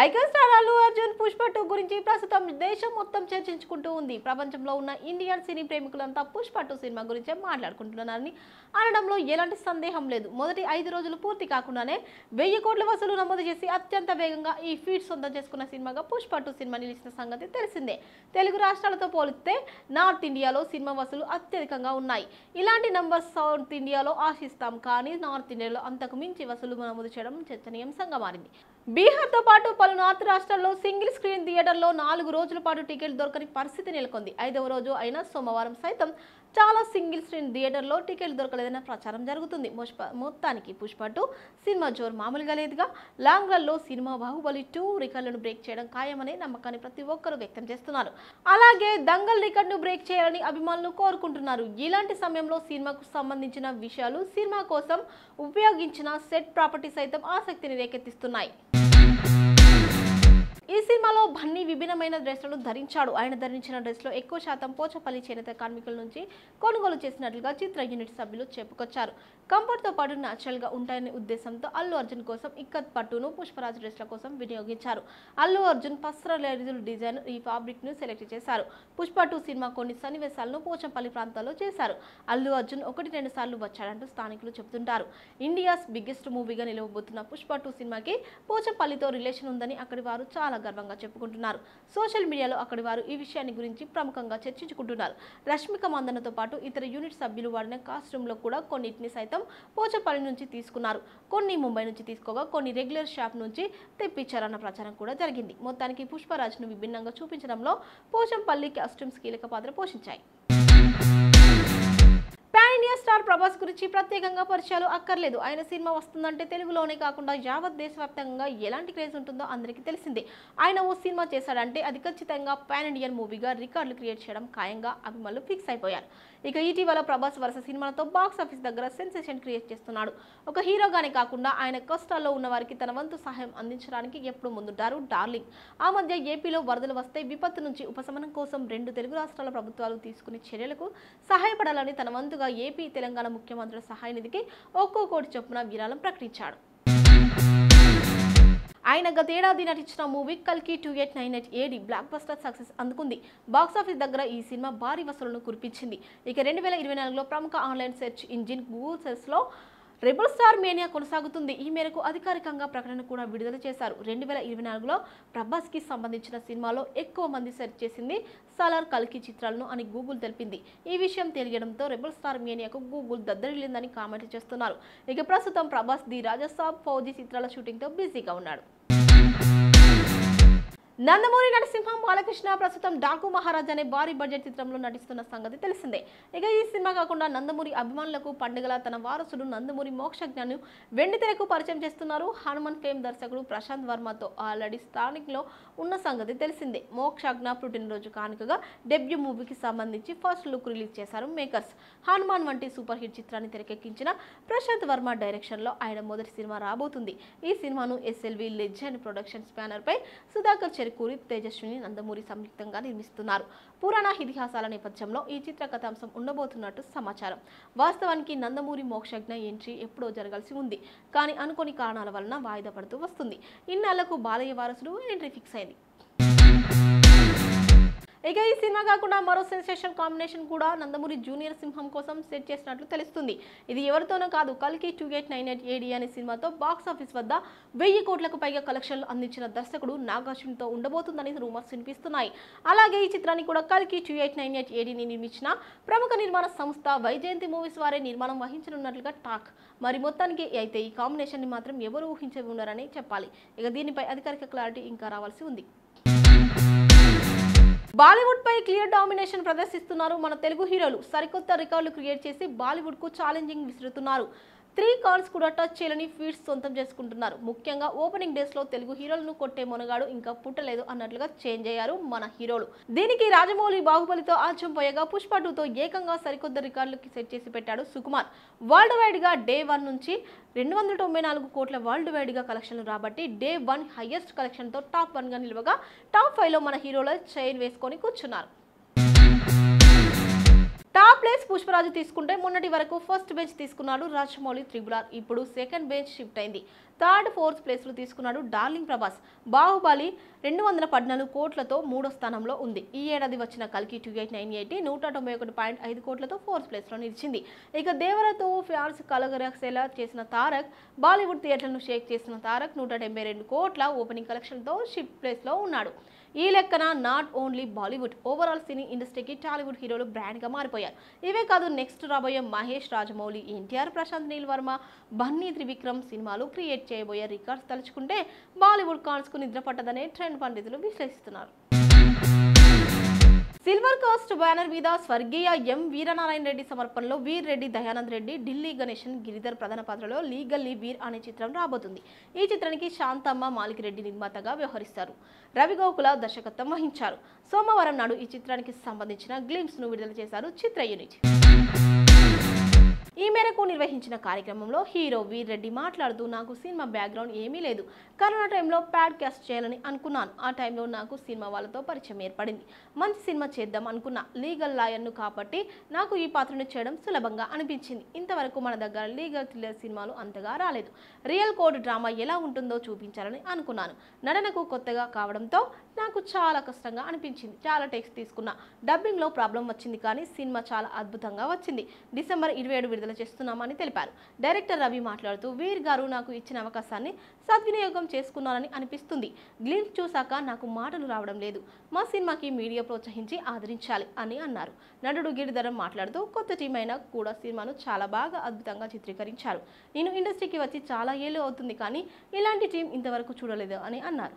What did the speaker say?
Icon star Allu Arjun Pushpa 2 గురించి ప్రస్తుతం దేశం మొత్తం చర్చించుకుంటూ ఉంది. ప్రపంచంలో ఉన్న ఇండియన్ సినీ ప్రేమికులంతా పుష్ప 2 సినిమా గురించే మాట్లాడుకుంటున్నారని అనడంలో ఎలాంటి సందేహం లేదు. మొదటి 5 రోజులు పూర్తి కాకుండానే 1000 కోట్ల వసూలు నమోదు చేసి అత్యంత వేగంగా ఈ ఫీట్ సొంతం చేసుకున్న సినిమాగా పుష్ప 2 సినిమా నిలిచిన సంగతి తెలిసిందే. తెలుగు రాష్ట్రాలతో పోలిస్తే నార్త్ ఇండియాలో సినిమా వసూలు అత్యధికంగా ఉన్నాయి. ఇలాంటి నంబర్స్ సౌత్ ఇండియాలో ఆశిస్తాం, కానీ నార్త్ ఇండియాలో అంతకు మించి వసూలు నమోదు చేయడం చర్చనీయాంశంగా మారింది. బీహార్తో పాటు పలు నార్త్ రాష్ట్రాల్లో సింగిల్ స్క్రీన్ థియేటర్లో 4 రోజుల పాటు టికెట్ దొరకని పరిస్థితి నెలకొంది. 5వ రోజు అయిన సోమవారం సైతం చాలా సింగిల్ స్క్రీన్ థియేటర్లో టికెట్ దొరకలేదన్న ప్రచారం జరుగుతుంది. మొత్తానికి పుష్ప 2 సినిమా జోరు మామూలుగా లేదుగా. లాంగ్ రన్లో సినిమా బాహుబలి 2 రికార్డులను బ్రేక్ చేయడం ఖాయమనే నమ్మకాన్ని ప్రతి ఒక్కరూ వ్యక్తం చేస్తున్నారు. అలాగే దంగల్ రికార్డును బ్రేక్ చేయాలని అభిమానులు కోరుకుంటున్నారు. ఇలాంటి సమయంలో సినిమాకు సంబంధించిన విషయాలు, సినిమా కోసం ఉపయోగించిన సెట్ ప్రాపర్టీ సైతం ఆసక్తిని రేకెత్తిస్తున్నాయి. ఈ సినిమాలో బన్నీ విభిన్నమైన డ్రెస్లను ధరించాడు. ఆయన ధరించిన డ్రెస్లో ఎక్కువ శాతం పోచపల్లి చేనేత కార్మికుల నుంచి కొనుగోలు చేసినట్లుగా చిత్ర యూనిట్ సభ్యులు చెప్పుకొచ్చారు. కంఫర్ట్తో పాటు న్యాచురల్గా ఉంటాయనే ఉద్దేశంతో అల్లు అర్జున్ కోసం ఇక్కత్ పట్టును పుష్పరాజ్ డ్రెస్ల కోసం వినియోగించారు. అల్లు అర్జున్ పస్త్రలేజుల్ డిజైన్ ఈ ఫ్యాబ్రిక్ను సెలెక్ట్ చేశారు. పుష్ప 2 సినిమా కొన్ని సన్నివేశాలను పోచంపల్లి ప్రాంతాల్లో చేశారు. అల్లు అర్జున్ 1-2 సార్లు వచ్చాడంటూ స్థానికులు చెబుతుంటారు. ఇండియాస్ బిగ్గెస్ట్ మూవీగా నిలవబోతున్న పుష్ప 2 సినిమాకి పోచంపల్లితో రిలేషన్ ఉందని అక్కడి వారు చాలా గర్వంగా చెప్పుకుంటున్నారు. సోషల్ మీడియాలో అక్కడి వారు ఈ విషయాన్ని గురించి ప్రముఖంగా చర్చించుకుంటున్నారు. రష్మిక మందనతో పాటు ఇతర యూనిట్ సభ్యులు వాడిన కాస్ట్యూమ్లో కూడా కొన్నిటిని సైతం పోచంపల్లి నుంచి తీసుకున్నారు. కొన్ని ముంబై నుంచి తీసుకోగా కొన్ని రెగ్యులర్ షాప్ నుంచి తెప్పించారన్న ప్రచారం కూడా జరిగింది. మొత్తానికి పుష్పరాజ్ను విభిన్నంగా చూపించడంలో పోచంపల్లి కాస్ట్యూమ్స్ కీలక పాత్ర పోషించాయి. పాన్ ఇండియా స్టార్ ప్రభాస్ గురించి ప్రత్యేకంగా పరిచయాలు అక్కర్లేదు. ఆయన సినిమా వస్తుందంటే తెలుగులోనే కాకుండా యావత్ దేశవ్యాప్తంగా ఎలాంటి క్రేజ్ ఉంటుందో అందరికీ తెలిసిందే. ఆయన ఓ సినిమా చేశాడంటే అది ఖచ్చితంగా పాన్ ఇండియన్ మూవీగా రికార్డులు క్రియేట్ చేయడం ఖాయంగా అభిమానులు ఫిక్స్ అయిపోయారు. ఇక ఇటీవల ప్రభాస్ వరుస సినిమాలతో బాక్స్ ఆఫీస్ దగ్గర సెన్సేషన్ క్రియేట్ చేస్తున్నాడు. ఒక హీరోగానే కాకుండా ఆయన కష్టాల్లో ఉన్న వారికి తన వంతు సహాయం అందించడానికి ఎప్పుడు ముందుంటారు డార్లింగ్. ఆ మధ్య ఏపీలో వరదలు వస్తే విపత్తు నుంచి ఉపశమనం కోసం 2 తెలుగు రాష్ట్రాల ప్రభుత్వాలు తీసుకునే చర్యలకు సహాయపడాలని తన వంతుగా ఏపీ, తెలంగాణ ముఖ్యమంత్రుల సహాయ నిధికి ఒక్కో కోటి చొప్పున విరాళం ప్రకటించాడు. ఆయన గతేడాది నటించిన మూవీ కల్కి 2898 AD బ్లాక్ బస్టర్ సక్సెస్ అందుకుంది. బాక్సాఫీస్ దగ్గర ఈ సినిమా భారీ వసూళ్లను కురిపించింది. ఇక 2024లో ప్రముఖ ఆన్లైన్ సెర్చ్ ఇంజిన్ గూగుల్ సెర్చ్లో రెబల్ స్టార్ మేనియా కొనసాగుతుంది. ఈ మేరకు అధికారికంగా ప్రకటన కూడా విడుదల చేశారు. 2024లో ప్రభాస్కి సంబంధించిన సినిమాలో ఎక్కువ మంది సెర్చ్ చేసింది సలార్, కల్కి చిత్రాలను అని గూగుల్ తెలిపింది. ఈ విషయం తెలియడంతో రెబల్ స్టార్ మేనియాకు గూగుల్ దద్దరిల్లిందని కామెంట్ చేస్తున్నారు. ఇక ప్రస్తుతం ప్రభాస్ ది రాజసాబ్, ఫౌజీ చిత్రాల షూటింగ్తో బిజీగా ఉన్నాడు. నందమూరి నరసింహం బాలకృష్ణ ప్రస్తుతం డాకు మహారాజ్ అనే భారీ బడ్జెట్ చిత్రంలో నటిస్తున్న సంగతి తెలిసిందే. ఇక ఈ సినిమా కాకుండా నందమూరి అభిమానులకు పండుగల తన వారసుడు నందమూరి మోక్షజ్ఞను వెండితెరకు పరిచయం చేస్తున్నారు. హనుమాన్ ఫేమ్ దర్శకుడు ప్రశాంత్ వర్మతో ఆల్రెడీ స్థానికలో ఉన్న సంగతి తెలిసిందే. మోక్షజ్ఞ పుట్టినరోజు కానుకగా డెబ్యూ మూవీకి సంబంధించి ఫస్ట్ లుక్ రిలీజ్ చేశారు మేకర్స్. హనుమాన్ వంటి సూపర్ హిట్ చిత్రాన్ని తెరకెక్కించిన ప్రశాంత్ వర్మ డైరెక్షన్లో ఆయన మొదటి సినిమా రాబోతుంది. ఈ సినిమాను SLV లెజెండ్ ప్రొడక్షన్స్ బ్యానర్ పై సుధాకర్ చెరుకూరి, తేజస్విని, నందమూరి సంయుక్తంగా నిర్మిస్తున్నారు. పురాణ ఇతిహాసాల నేపథ్యంలో ఈ చిత్ర కథాంశం ఉండబోతున్నట్టు సమాచారం. వాస్తవానికి నందమూరి మోక్షజ్ఞ ఎంట్రీ ఎప్పుడో జరగాల్సి ఉంది, కానీ అనుకోని కారణాల వలన వాయిదా పడుతూ వస్తుంది. ఇన్నాళ్లకు బాలయ్య వారసుడు ఎంట్రీ ఫిక్స్ అయింది. ఇక ఈ సినిమా కాకుండా మరో సెన్సేషన్ కాంబినేషన్ కూడా నందమూరి జూనియర్ సింహం కోసం సెట్ చేసినట్లు తెలుస్తుంది. ఇది ఎవరితోనో కాదు, కల్కి 2898 AD అనే సినిమాతో బాక్స్ ఆఫీస్ వద్ద 1000 కోట్లకు పైగా కలెక్షన్లు అందించిన దర్శకుడు నాగార్జునతో ఉండబోతుందని రూమర్స్ వినిపిస్తున్నాయి. అలాగే ఈ చిత్రాన్ని కూడా కల్కి 2898 ADని నిర్మించిన ప్రముఖ నిర్మాణ సంస్థ వైజయంతి మూవీస్ వారే నిర్మాణం వహించనున్నట్లుగా టాక్. మరి మొత్తానికి అయితే ఈ కాంబినేషన్ ని మాత్రం ఎవరు ఊహించే ఉన్నారని చెప్పాలి. ఇక దీనిపై అధికారిక క్లారిటీ ఇంకా రావాల్సి ఉంది. బాలీవుడ్ పై క్లియర్ డామినేషన్ ప్రదర్శిస్తున్నారు మన తెలుగు హీరోలు. సరికొత్త రికార్డులు క్రియేట్ చేసి బాలీవుడ్ కు ఛాలెంజింగ్ విసురుతున్నారు. 3 కార్డ్స్ కూడా టచ్ చేయలేని ఫీట్స్ సొంతం చేసుకుంటున్నారు. ముఖ్యంగా ఓపెనింగ్ డేస్ లో తెలుగు హీరోలను కొట్టే మొనగాడు ఇంకా పుట్టలేదు అన్నట్లుగా చేంజ్ అయ్యారు మన హీరోలు. దీనికి రాజమౌళి బాహుబలితో ఆచం పోయగా పుష్ప 2తో ఏకంగా సరికొత్త రికార్డులకి సెట్ చేసి పెట్టాడు సుకుమార్. వరల్డ్ వైడ్ గా డే 1 నుంచి 294 కోట్ల వరల్డ్ వైడ్ గా కలెక్షన్లు రాబట్టి డే 1 హైయెస్ట్ కలెక్షన్ తో టాప్ 1 గా నిలవగా టాప్ 5 లో మన హీరోల చైన్ వేసుకొని కూర్చున్నారు. టాప్ ప్లేస్ పుష్పరాజు తీసుకుంటే మొన్నటి వరకు ఫస్ట్ బెంచ్ తీసుకున్నాడు రాజమౌళి త్రిబుల్ ఆర్. ఇప్పుడు సెకండ్ బెంచ్ షిఫ్ట్ అయింది. థర్డ్, ఫోర్త్ ప్లేస్లో తీసుకున్నాడు డార్లింగ్ ప్రభాస్. బాహుబలి 214 కోట్లతో మూడో స్థానంలో ఉంది. ఈ ఏడాది వచ్చిన కల్కి 2898 191.5 కోట్లతో ఫోర్త్ ప్లేస్లో నిలిచింది. ఇక దేవరతో ఫ్యాన్స్ కలగరసేలా చేసిన తారక్, బాలీవుడ్ థియేటర్లను షేక్ చేసిన తారక్ 172 కోట్ల ఓపెనింగ్ కలెక్షన్తో ఫిఫ్త్ ప్లేస్లో ఉన్నాడు. ఈ లెక్కన నాట్ ఓన్లీ బాలీవుడ్, ఓవరాల్ సినీ ఇండస్ట్రీకి టాలీవుడ్ హీరోలు బ్రాండ్గా మారిపోయారు. ఇవే కాదు, నెక్స్ట్ రాబోయే మహేష్, రాజమౌళి, ఎన్టీఆర్, ప్రశాంత్ నీల్ వర్మ, బన్నీ, త్రివిక్రమ్ సినిమాలు క్రియేట్ చేయబోయే రికార్డ్స్ తలుచుకుంటే బాలీవుడ్ కాన్స్కు నిద్ర పట్టదనే ట్రెండ్ పండితులు విశ్లేషిస్తున్నారు. సిల్వర్ కాస్ట్ బ్యానర్ మీద స్వర్గీయ ఎం వీరనారాయణ రెడ్డి సమర్పణలో వీర్ రెడ్డి, దయానంద్ రెడ్డి, ఢిల్లీ గణేషన్, గిరిధర్ ప్రధాన పాత్రలో లీగల్లీ వీర్ అనే చిత్రం రాబోతుంది. ఈ చిత్రానికి శాంతమ్మ మాలికిరెడ్డి నిర్మాతగా వ్యవహరిస్తారు. రవి గోకుల దర్శకత్వం వహించారు. సోమవారం నాడు ఈ చిత్రానికి సంబంధించిన గ్లింప్స్ ను విడుదల చేశారు చిత్ర యూనిట్. ఈ మేరకు నిర్వహించిన కార్యక్రమంలో హీరో వీర్ రెడ్డి మాట్లాడుతూ, నాకు సినిమా బ్యాక్గ్రౌండ్ ఏమీ లేదు. కరోనా టైంలో ప్యాడ్ క్యాస్ట్ చేయాలని అనుకున్నాను. ఆ టైంలో నాకు సినిమా వాళ్ళతో పరిచయం ఏర్పడింది. మంచి సినిమా చేద్దాం అనుకున్నా. లీగల్ లాయర్ను కాబట్టి నాకు ఈ పాత్రను చేయడం సులభంగా అనిపించింది. ఇంతవరకు మన దగ్గర లీగల్ థ్రిల్లర్ సినిమాలు అంతగా రాలేదు. రియల్ కోడ్ డ్రామా ఎలా ఉంటుందో చూపించాలని అనుకున్నాను. నటనకు కొత్తగా కావడంతో నాకు చాలా కష్టంగా అనిపించింది. చాలా టేక్స్ తీసుకున్నా. డబ్బింగ్లో ప్రాబ్లం వచ్చింది, కానీ సినిమా చాలా అద్భుతంగా వచ్చింది. డిసెంబర్ 27 విడుదల చేస్తున్నామని తెలిపారు. డైరెక్టర్ రవి మాట్లాడుతూ, వీర్ గారు నాకు ఇచ్చిన అవకాశాన్ని సద్వినియోగం చేసుకున్నారని అనిపిస్తుంది. గ్లింప్స్ చూశాక నాకు మాటలు రావడం లేదు. మా సినిమాకి మీడియా ప్రోత్సహించి ఆదరించాలి అని అన్నారు. నటుడు గిరిధరం మాట్లాడుతూ, కొత్త టీం అయినా కూడా సినిమాను చాలా బాగా అద్భుతంగా చిత్రీకరించారు. నేను ఇండస్ట్రీకి వచ్చి చాలా ఏళ్ళు అవుతుంది, కానీ ఇలాంటి టీం ఇంతవరకు చూడలేదు అని అన్నారు.